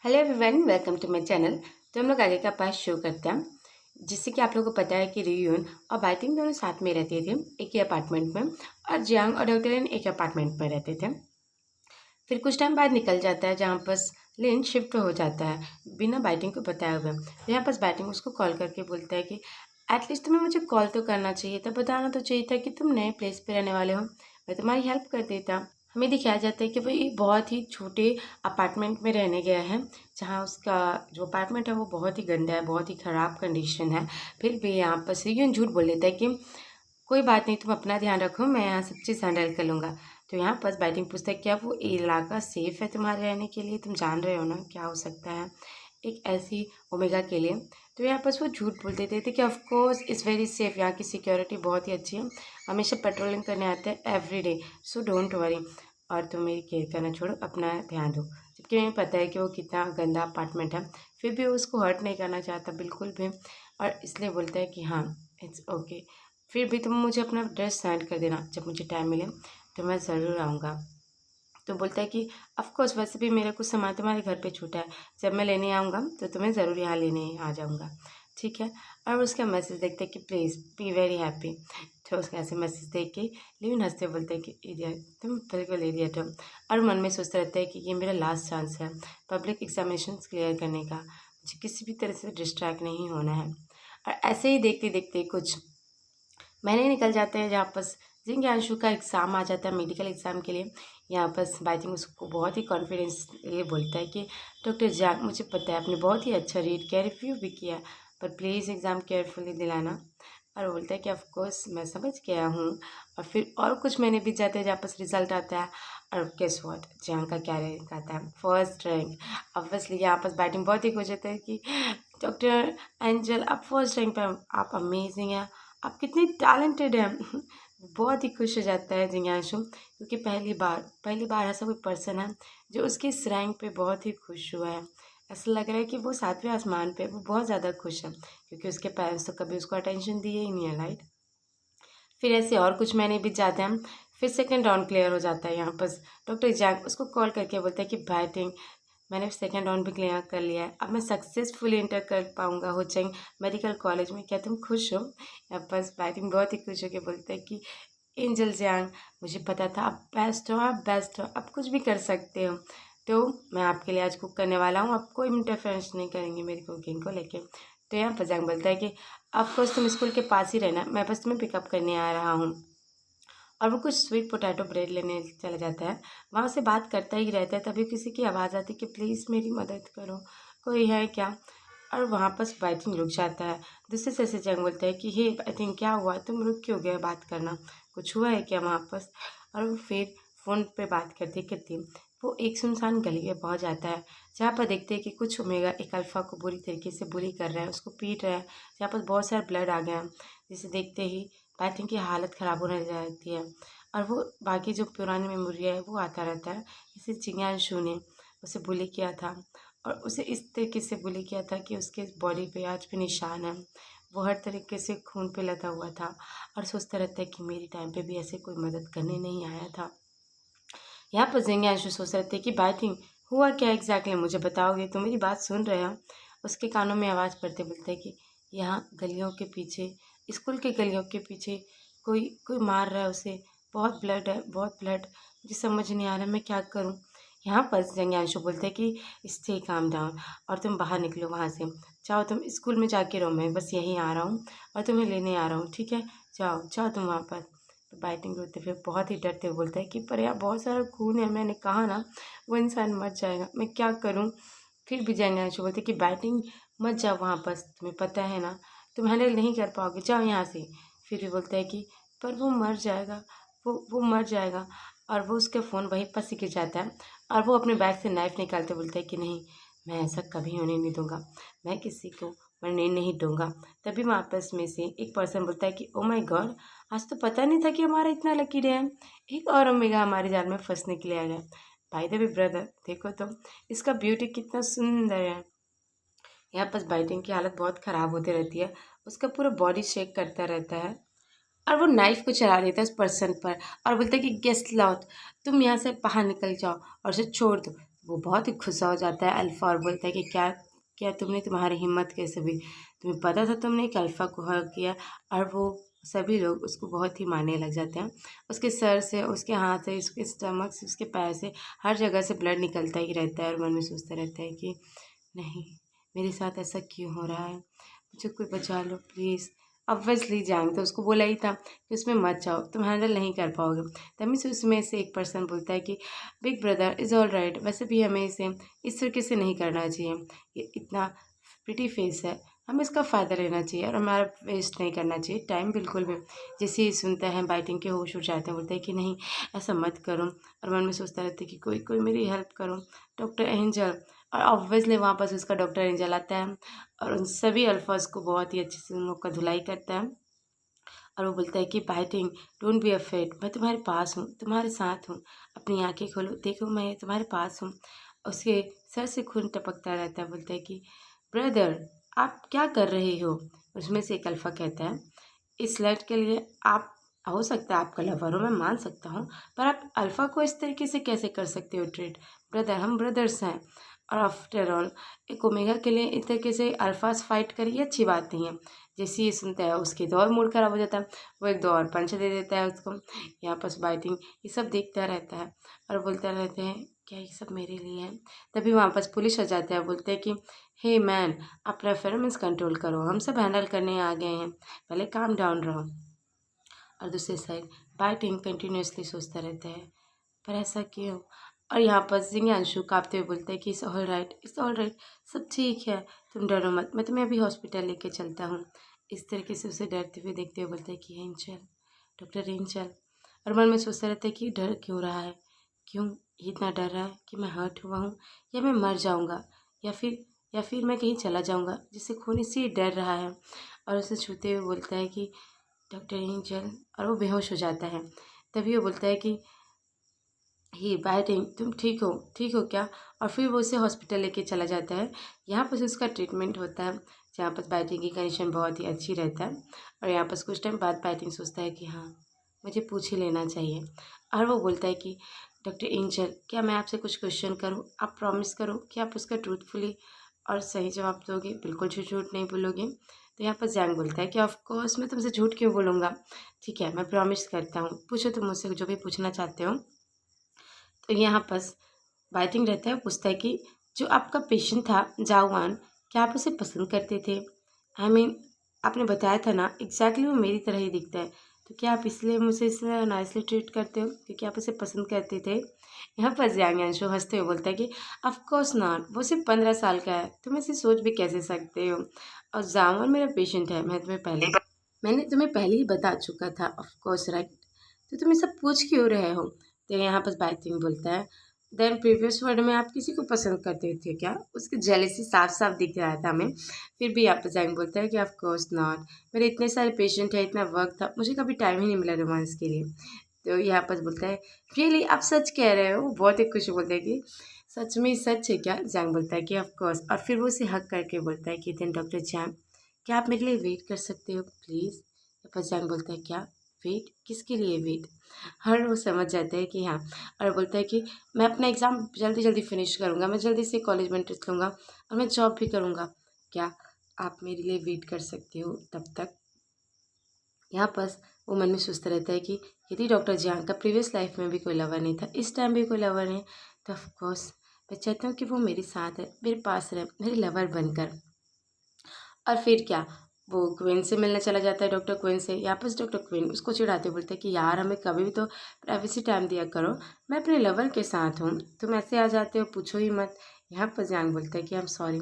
Hello everyone, welcome to my channel. तो हम लोग आगे का पार्ट शो करते हैं। जिससे कि आप लोगों को पता है कि रियून और बाइटिंग दोनों साथ में रहते थे एक ही अपार्टमेंट में, और जियांग और डॉक्टर लिन एक अपार्टमेंट में रहते थे। फिर कुछ टाइम बाद निकल जाता है जहाँ बस लिन शिफ्ट हो जाता है बिना बाइटिंग को बताए हुए। तो यहाँ बस बाइटिंग उसको कॉल करके बोलता है कि एटलीस्ट तुम्हें मुझे कॉल तो करना चाहिए था, बताना तो चाहिए था कि तुम नए प्लेस पे रहने वाले हो, मैं तुम्हारी हेल्प कर देता। हमें दिखाया जाता है कि भाई बहुत ही छोटे अपार्टमेंट में रहने गया है, जहाँ उसका जो अपार्टमेंट है वो बहुत ही गंदा है, बहुत ही ख़राब कंडीशन है। फिर भी यहाँ पर रियून झूठ बोल लेता है कि कोई बात नहीं, तुम अपना ध्यान रखो, मैं यहाँ सब चीज़ हैंडल कर लूँगा। तो यहाँ पर बाइटिंग पूछता है क्या वो इलाका सेफ़ है तुम्हारे रहने के लिए, तुम जान रहे हो ना क्या हो सकता है एक ऐसी ओमेगा के लिए। तो यहाँ पर वो झूठ बोल देते थे कि of course is very safe, यहाँ की सिक्योरिटी बहुत ही अच्छी है, हमेशा पेट्रोलिंग करने आते हैं every day, so don't worry, और तुम मेरी केयर करना छोड़ो, अपना ध्यान दो। जबकि हमें पता है कि वो कितना गंदा अपार्टमेंट है, फिर भी वो उसको हर्ट नहीं करना चाहता बिल्कुल भी, और इसलिए बोलता है कि हाँ इट्स ओके, फिर भी तुम मुझे अपना ड्रेस सेंड कर देना, जब मुझे टाइम मिले तो मैं ज़रूर आऊँगा। तो बोलता है कि ऑफ कोर्स वैसे भी मेरा कुछ सामान तुम्हारे घर पे छूटा है, जब मैं लेने आऊँगा तो तुम्हें ज़रूर यहाँ लेने आ जाऊँगा, ठीक है। और उसका मैसेज देखते हैं कि प्लीज़ बी वेरी हैप्पी। तो उसका ऐसे मैसेज देख के लिविन हंसते बोलते हैं कि इडियट, तुम बिल्कुल इडियट हो। और मन में सोचता रहता है कि ये मेरा लास्ट चांस है पब्लिक एग्जामिनेशन क्लियर करने का, मुझे किसी भी तरह से डिस्ट्रैक्ट नहीं होना है। और ऐसे ही देखते देखते कुछ महीने निकल जाते हैं, जहाँ पर जिंग्यांशु का एग्ज़ाम आ जाता है मेडिकल एग्ज़ाम के लिए। यहाँ पर बाइजिंग उसको बहुत ही कॉन्फिडेंस ये बोलता है कि डॉक्टर जाग, मुझे पता है आपने बहुत ही अच्छा रीड किया, रिव्यू भी किया, पर प्लीज़ एग्ज़ाम केयरफुली दिलाना। और बोलता है कि ऑफ कोर्स मैं समझ गया हूँ। और फिर और कुछ महीने बीत जाते हैं, जहाँ पर रिजल्ट आता है, और गेस व्हाट, जियांग का क्या रैंक आता है, फर्स्ट रैंक। ऑब्वियसली यहाँ पर बैटिंग बहुत ही खुश होता है कि डॉक्टर एंजल आप फर्स्ट रैंक पे, आप अमेजिंग हैं, आप कितनी टैलेंटेड हैं। बहुत ही खुश हो जाता है जिज्ञासु, क्योंकि पहली बार ऐसा कोई पर्सन है जो उसकी इस रैंक पे बहुत ही खुश हुआ है। ऐसा लग रहा है कि वो सातवें आसमान पे वो बहुत ज़्यादा खुश है, क्योंकि उसके पेरेंट्स तो कभी उसको अटेंशन दिए ही नहीं है, राइट। फिर ऐसे और कुछ महीने बीत जाते हैं, फिर सेकेंड राउंड क्लियर हो जाता है। यहाँ पर डॉक्टर जैक उसको कॉल करके बोलता है कि बैटिंग मैंने सेकेंड राउंड भी क्लियर कर लिया है, अब मैं सक्सेसफुली इंटर कर पाऊँगा हो जाएंगे मेडिकल कॉलेज में, क्या तुम खुश हो। यहाँ पर बैटिंग बहुत ही खुश होकर बोलता है कि एंजल जियांग, मुझे पता था आप बेस्ट हो, आप बेस्ट हो, आप कुछ भी कर सकते हो, तो मैं आपके लिए आज कुक करने वाला हूँ, आप कोई इंटरफेरेंस नहीं करेंगे मेरी कुकिंग को लेके। तो यहाँ पर जियांग बोलता है कि ऑफकोर्स तुम स्कूल के पास ही रहना, मैं बस तुम्हें पिकअप करने आ रहा हूँ। और वो कुछ स्वीट पोटैटो ब्रेड लेने चला जाता है, वहाँ से बात करता ही रहता है, तभी किसी की आवाज़ आती है कि प्लीज़ मेरी मदद करो, कोई है क्या। और वहाँ पर बाइटिंग रुक जाता है। दूसरे से ऐसे जंग बोलता है कि हे बाइटिंग क्या हुआ, तुम रुक क्यों गए बात करना, कुछ हुआ है क्या वहाँ पर। और वो फिर फ़ोन पे बात करते करते वो एक सुनसान गली में पहुँच जाता है, जहाँ पर देखते हैं कि कुछ ओमेगा एक अल्फ़ा को बुरी तरीके से बुली कर रहा है, उसको पीट रहा है, जहाँ पर बहुत सारा ब्लड आ गया, जिसे देखते ही बाइटिंग की हालत ख़राब होने लग जाती है। और वो बाकी जो पुरानी मेमोरी है वो आता रहता है, जैसे जिज्ञासु ने उसे बुली किया था, और उसे इस तरीके से बुली किया था कि उसके बॉडी पे आज भी निशान है, वो हर तरीके से खून पे लगा हुआ था, और सोचता रहता है कि मेरी टाइम पे भी ऐसे कोई मदद करने नहीं आया था। यहाँ पर जिज्ञासु सोच रहे थे कि बाइटिंग हुआ क्या एग्जैक्टली, मुझे बताओगे, तो मेरी बात सुन रहे हो। उसके कानों में आवाज़ पड़ते बोलते कि यहाँ गलियों के पीछे, स्कूल के गलियों के पीछे कोई कोई मार रहा है उसे, बहुत ब्लड है, बहुत ब्लड, मुझे समझ नहीं आ रहा मैं क्या करूँ। यहाँ पर जिज्ञासु बोलते हैं कि स्टे काम डाउन, और तुम बाहर निकलो वहाँ से, जाओ तुम स्कूल में जाके रहो, मैं बस यहीं आ रहा हूँ और तुम्हें लेने आ रहा हूँ, ठीक है, जाओ जाओ तुम वहाँ पर। तो बाइटिंग होते फिर बहुत ही डरते हुए बोलता है कि पर यार बहुत सारा खून है, मैंने कहा ना वो इंसान मर जाएगा, मैं क्या करूँ। फिर भी जिज्ञासु बोलते कि बाइटिंग मत जाओ वहाँ पर, तुम्हें पता है ना तुम हैंडल नहीं कर पाओगे, जाओ यहाँ से। फिर भी बोलता है कि पर वो मर जाएगा, वो मर जाएगा। और वो उसका फ़ोन वहीं पर से गिर जाता है, और वो अपने बैग से नाइफ़ निकालते बोलता है कि नहीं, मैं ऐसा कभी होने नहीं दूंगा, मैं किसी को मरने नहीं दूंगा। तभी वापस में से एक पर्सन बोलता है कि ओ माय गॉड, आज तो पता नहीं था कि हमारा इतना लकी डे है, एक और ओमेगा हमारे जाल में फंसने के लिए आ गया। भाई द वे ब्रदर, देखो तो इसका ब्यूटी कितना सुंदर है। यहाँ पर बाइटिंग की हालत बहुत ख़राब होती रहती है, उसका पूरा बॉडी शेक करता रहता है, और वो नाइफ को चला देता है उस पर्सन पर, और बोलता है कि गेस्ट लॉट, तुम यहाँ से बाहर निकल जाओ और उसे छोड़ दो। वो बहुत ही गुस्सा हो जाता है अल्फ़ा और बोलता है कि क्या क्या तुमने, तुम्हारी हिम्मत कैसे हुई, तुम्हें पता था तुमने कि अल्फ़ा को हर्ट किया। और वो सभी लोग उसको बहुत ही मारने लग जाते हैं। उसके सर से, उसके हाथ से, उसके स्टमक से, उसके पैर से, हर जगह से ब्लड निकलता ही रहता है और मन में सोचता रहता है कि नहीं, मेरे साथ ऐसा क्यों हो रहा है, मुझे कोई बचा लो प्लीज़। ऑब्वियसली जैंग तो उसको बोला ही था कि उसमें मत जाओ, तुम हैंडल नहीं कर पाओगे। तभी से उसमें से एक पर्सन बोलता है कि big brother is all right, वैसे भी हमें इसे इस तरीके से नहीं करना चाहिए, ये इतना प्रिटी फेस है, हमें इसका फ़ायदा लेना चाहिए और हमारा वेस्ट नहीं करना चाहिए टाइम बिल्कुल भी। जैसे ही सुनता है बाइटिंग के होश उड़ जाते हैं, बोलते हैं कि नहीं ऐसा मत करो, और मन में सोचता रहता है कि कोई कोई मेरी हेल्प करो, डॉक्टर एंजल। और ऑब्वियसली वहाँ पर उसका डॉक्टर एंजल आता है और उन सभी अल्फाज को बहुत ही अच्छे से उन लोग का धुलाई करता है। और वो बोलता है कि बाइटिंग डोंट बी अफ्रेड, मैं तुम्हारे पास हूँ, तुम्हारे साथ हूँ, अपनी आंखें खोलो, देखो मैं तुम्हारे पास हूँ। उसके सर से खून टपकता रहता है। बोलता है कि ब्रदर आप क्या कर रहे हो। उसमें से एक अल्फ़ा कहता है इस लड़के के लिए आप, हो सकता है आपका लवर हो, मैं मान सकता हूँ, पर आप अल्फ़ा को इस तरीके से कैसे कर सकते हो ट्रीट। ब्रदर हम ब्रदर्स हैं, और आफ्टर ऑल एक ओमेगा के लिए इस तरीके से अल्फाज फाइट करी, ये अच्छी बात नहीं है। जैसे ही सुनता है उसके तो और मूड खराब हो जाता है, वो एक दो और पंच दे देता है उसको। यहाँ पर बाइटिंग ये सब देखता रहता है और बोलता रहते हैं क्या ये सब मेरे लिए है। तभी वहाँ पर पुलिस आ जाता है, बोलते हैं कि हे मैन आप रेफरेंस कंट्रोल करो, हम सब हैंडल करने आ गए हैं, पहले काम डाउन रहो। और दूसरी साइड बाइटिंग कंटिन्यूसली सोचता रहता है पर ऐसा क्यों। और यहाँ पर जिंगांशु काँपते हुए बोलता है कि इट्स ऑल राइट, सब ठीक है, तुम डरो मत, मैं तुम्हें अभी हॉस्पिटल लेके चलता हूँ। इस तरीके से उसे डरते हुए देखते हुए बोलता है कि एंजल, डॉक्टर एंजल। और मन में सोचता रहता है कि डर क्यों रहा है, क्यों ये इतना डर रहा है कि मैं हर्ट हुआ हूँ, या मैं मर जाऊँगा, या फिर मैं कहीं चला जाऊँगा, जिससे खून इससे डर रहा है। और उसे छूते हुए बोलता है कि डॉक्टर एंजल, और वो बेहोश हो जाता है। तभी वो बोलता है कि ही बाइटिंग तुम ठीक हो क्या। और फिर वो उसे हॉस्पिटल लेके चला जाता है। यहाँ पर उसका ट्रीटमेंट होता है, जहाँ पर बाइटिंग की कंडीशन बहुत ही अच्छी रहता है। और यहाँ पर कुछ टाइम बाद बाइटिंग सोचता है कि हाँ मुझे पूछ ही लेना चाहिए। और वो बोलता है कि डॉक्टर एंजल क्या मैं आपसे कुछ क्वेश्चन करूँ, आप प्रॉमिस करो कि आप उसका ट्रूथफुली और सही जवाब दोगे, बिल्कुल झूठ नहीं बोलोगे। तो यहाँ पर जैंग बोलता है कि ऑफ कोर्स मैं तुमसे झूठ क्यों बोलूँगा, ठीक है मैं प्रॉमिस करता हूँ, पूछो तुम मुझसे जो भी पूछना चाहते हो। तो यहाँ पर बाइटिंग रहता है, पूछता है कि जो आपका पेशेंट था जावान, क्या आप उसे पसंद करते थे। आई मीन आपने बताया था ना एग्जैक्टली वो मेरी तरह ही दिखता है, तो क्या आप इसलिए मुझे इसे नाइसली ट्रीट करते हो क्योंकि आप उसे पसंद करते थे। यहाँ पर जियांगांशु हंसते हुए बोलता है कि ऑफ कोर्स नॉट, वो सिर्फ 15 साल का है, तुम ऐसे सोच भी कैसे सकते हो। और जावान मेरा पेशेंट है, मैंने तुम्हें पहले ही बता चुका था, ऑफ कोर्स राइट, तो तुम ये सब पूछ क्यों रहे हो। तो यहाँ पर बाइटिंग बोलता है देन प्रीवियस वर्ड में आप किसी को पसंद करते थे क्या। उसकी जेलसी साफ साफ दिख रहा था हमें। फिर भी यहाँ पर जाएंगे बोलता है कि ऑफ कोर्स नॉट, मेरे इतने सारे पेशेंट है, इतना वर्क था, मुझे कभी टाइम ही नहीं मिला रोमांस के लिए। तो यहाँ पर बोलता है रियली आप सच कह रहे हो। बहुत ही खुश बोलता है कि सच में सच है क्या। जैंग बोलता है कि ऑफ कोर्स। और फिर वो उसे हक करके बोलता है कि देन डॉक्टर जैंग क्या आप मेरे लिए वेट कर सकते हो प्लीज़। यहाँ पर जैंग बोलता है क्या वेट, किसके लिए वेट। हर वो समझ जाता है कि हाँ। और बोलता है कि मैं अपना एग्ज़ाम जल्दी जल्दी फिनिश करूँगा, मैं जल्दी से कॉलेज में इंटरेस्ट लूँगा और मैं जॉब भी करूँगा, क्या आप मेरे लिए वेट कर सकते हो तब तक। यहाँ पर वो मन में सोचता रहता है कि यदि डॉक्टर जियांग का प्रीवियस लाइफ में भी कोई लवर नहीं था, इस टाइम भी कोई लवर नहीं, तो ऑफकोर्स मैं चाहता हूँ कि वो मेरे साथ है, मेरे पास रहे, मेरे लवर बनकर। और फिर क्या, वो क्वीन से मिलने चला जाता है, डॉक्टर क्वीन से। यहाँ पर डॉक्टर क्वीन उसको चिढ़ाते बोलते हैं कि यार हमें कभी भी तो प्राइवेसी टाइम दिया करो, मैं अपने लवर के साथ हूँ, तुम ऐसे आ जाते हो, पूछो ही मत। यहाँ पर जांग बोलता है कि आई एम सॉरी,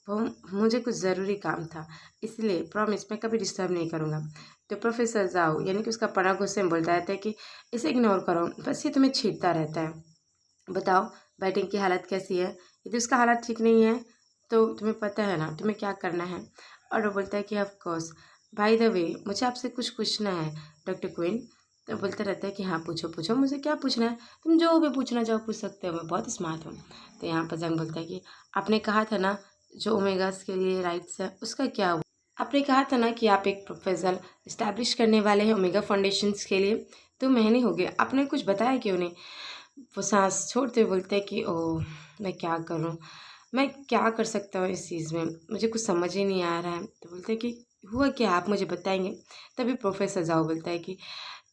वो मुझे कुछ ज़रूरी काम था, इसलिए प्रॉमिस मैं कभी डिस्टर्ब नहीं करूँगा। तो प्रोफेसर जाओ यानी कि उसका पढ़ा गुस्से में बोलता रहता है कि इसे इग्नोर करो, बस ये तुम्हें छींटता रहता है। बताओ बैटिंग की हालत कैसी है, यदि उसका हालत ठीक नहीं है तो तुम्हें पता है ना तुम्हें क्या करना है। और वो बोलता है कि of course by the way मुझे आपसे कुछ पूछना है डॉक्टर क्वीन। तो बोलता रहता है कि हाँ पूछो पूछो, मुझे क्या पूछना है, तुम जो भी पूछना चाहो पूछ सकते हो, मैं बहुत स्मार्ट हूँ। तो यहाँ पर जंग बोलता है कि आपने कहा था ना जो ओमेगास के लिए राइट्स है उसका क्या हुआ। आपने कहा था ना कि आप एक प्रोफेसर इस्टेब्लिश करने वाले हैं ओमेगा फाउंडेशंस के लिए, तो महीने हो गए आपने कुछ बताया क्यों नहीं। वो सांस छोड़ते हुए बोलते हैं कि ओह मैं क्या करूँ? मैं क्या कर सकता हूँ इस चीज़ में? मुझे कुछ समझ ही नहीं आ रहा है। तो बोलते हैं कि हुआ क्या, आप मुझे बताएँगे? तभी प्रोफ़ेसर ज़ाओ बोलता है कि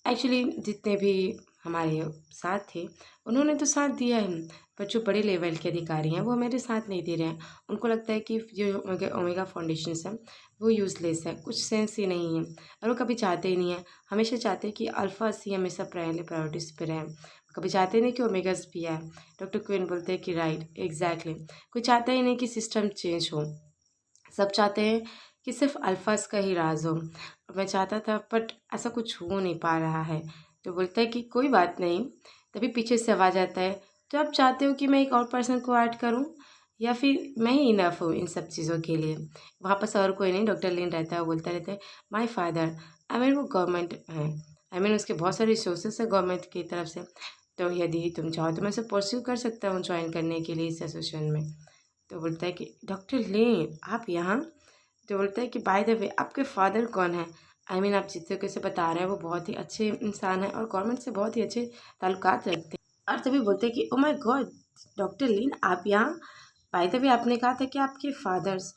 एक्चुअली जितने भी हमारे साथ थे, उन्होंने तो साथ दिया है, पर जो बड़े लेवल के अधिकारी हैं, वो मेरे साथ नहीं दे रहे हैं। उनको लगता है कि जो ओमेगा फाउंडेशंस है, वो यूज़लेस है, कुछ सेंस ही नहीं है और वो कभी चाहते ही नहीं हैं। हमेशा चाहते हैं कि अल्फ़ाज़ ही हमेशा पहले प्रायोरिटीज़ पे रहें। कभी चाहते नहीं कि ओमेगाज़ भी आए। डॉक्टर क्वीन बोलते हैं कि राइट, एग्ज़ैक्टली। कोई चाहता ही नहीं कि सिस्टम चेंज हो। सब चाहते हैं कि सिर्फ़ अल्फ़ाज़ का ही राज हो। मैं चाहता था बट ऐसा कुछ हो नहीं पा रहा है। तो बोलता है कि कोई बात नहीं, तभी पीछे से आवाज़ आता है, तो आप चाहते हो कि मैं एक और पर्सन को ऐड करूँ या फिर मैं ही इनफ हूँ इन सब चीज़ों के लिए? वहाँ पास और कोई नहीं, डॉक्टर लिन रहता है, वो बोलता रहता है, माय फादर, आई मीन वो गवर्नमेंट है, आई मीन उसके बहुत सारे रिसोर्सेज़ है गवर्नमेंट की तरफ से। तो यदि तुम चाहो तो मैं उसे परस्यू कर सकता हूँ जॉइन करने के लिए इस एसोसिएशन में। तो बोलता है कि डॉक्टर लिन आप यहाँ? तो बोलता है कि बाय द वे आपके फादर कौन है? आई मीन आप जिस तरीके से बता रहे हैं वो बहुत ही अच्छे इंसान हैं और गवर्नमेंट से बहुत ही अच्छे ताल्लुकात रखते हैं। और तभी बोलते हैं कि ओह माय गॉड डॉक्टर लिन आप यहाँ? बाय द वे आपने कहा था कि आपके फादर्स,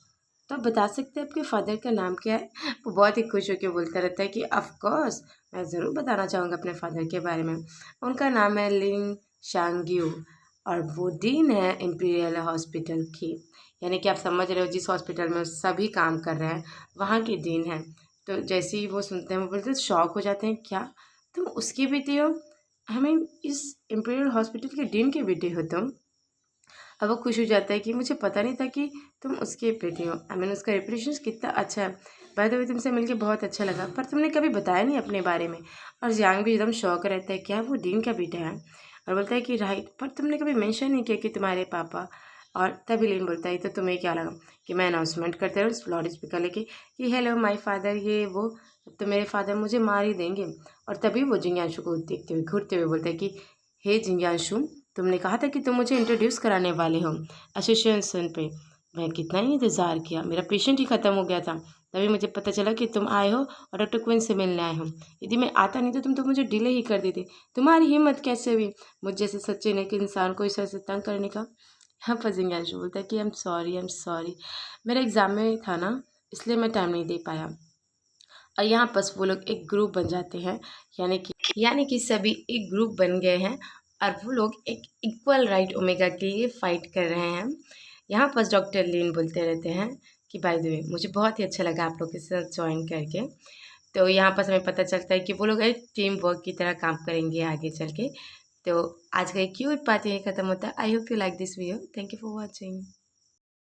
तो आप बता सकते हैं आपके फादर का नाम क्या है? वो बहुत ही खुश होकर बोलता रहता है कि ऑफ कोर्स मैं ज़रूर बताना चाहूँगा अपने फादर के बारे में। उनका नाम है लिन शांग्यू और वो डीन है इम्पीरियल हॉस्पिटल की। यानी कि आप समझ रहे हो जिस हॉस्पिटल में सभी काम कर रहे हैं वहाँ की डीन है। तो जैसे ही वो सुनते हैं वो बोलते हैं शॉक हो जाते हैं, क्या तुम उसकी बेटी हो? हमें इस इम्पीरियल हॉस्पिटल के डीन की बेटी हो तुम? अब वो खुश हो जाता है कि मुझे पता नहीं था कि तुम उसके बेटे हो। आई मीन उसका रेपुटेशन कितना अच्छा है। बाय द वे तुमसे मिलके बहुत अच्छा लगा, पर तुमने कभी बताया नहीं अपने बारे में। और जियांग भी एकदम शौक रहता है, क्या वो डीन का बेटा है? और बोलता है कि राइट, पर तुमने कभी मेंशन नहीं किया कि तुम्हारे पापा। और तभी लिन बोलता है तो तुम्हें क्या लगा कि मैं अनाउंसमेंट करते रहूँ लाउड स्पीकर लेके कि हेलो माई फादर ये वो, तो मेरे फादर मुझे मार ही देंगे। और तभी वो जिंग्याशु को देखते हुए घूरते हुए बोलता है कि हे जिंग्याशु, तुमने कहा था कि तुम मुझे इंट्रोड्यूस कराने वाले हो एसोसिएशन पे। मैं कितना ही इंतज़ार किया, मेरा पेशेंट ही ख़त्म हो गया था। तभी मुझे पता चला कि तुम आए हो और डॉक्टर क्वीन से मिलने आए हो। यदि मैं आता नहीं तो तुम तो मुझे डिले ही कर देते। तुम्हारी हिम्मत कैसे हुई मुझ जैसे सच्चे नेक इंसान को इस तरह से तंग करने का? यहाँ पर जिंगाशु बोलता है कि आई एम सॉरी, मेरा एग्ज़ाम में था ना, इसलिए मैं टाइम नहीं दे पाया। और यहाँ बस वो लोग एक ग्रुप बन जाते हैं, यानी कि सभी एक ग्रुप बन गए हैं और वो लोग एक इक्वल राइट ओमेगा के लिए फाइट कर रहे हैं। यहाँ पर डॉक्टर लिन बोलते रहते हैं कि बाय द वे मुझे बहुत ही अच्छा लगा आप लोग के साथ ज्वाइन करके। तो यहाँ पर हमें पता चलता है कि वो लोग एक टीम वर्क की तरह काम करेंगे आगे चल के। तो आज का एक क्यूट बात यही खत्म होता है। I hope you like this video. Thank you for watching.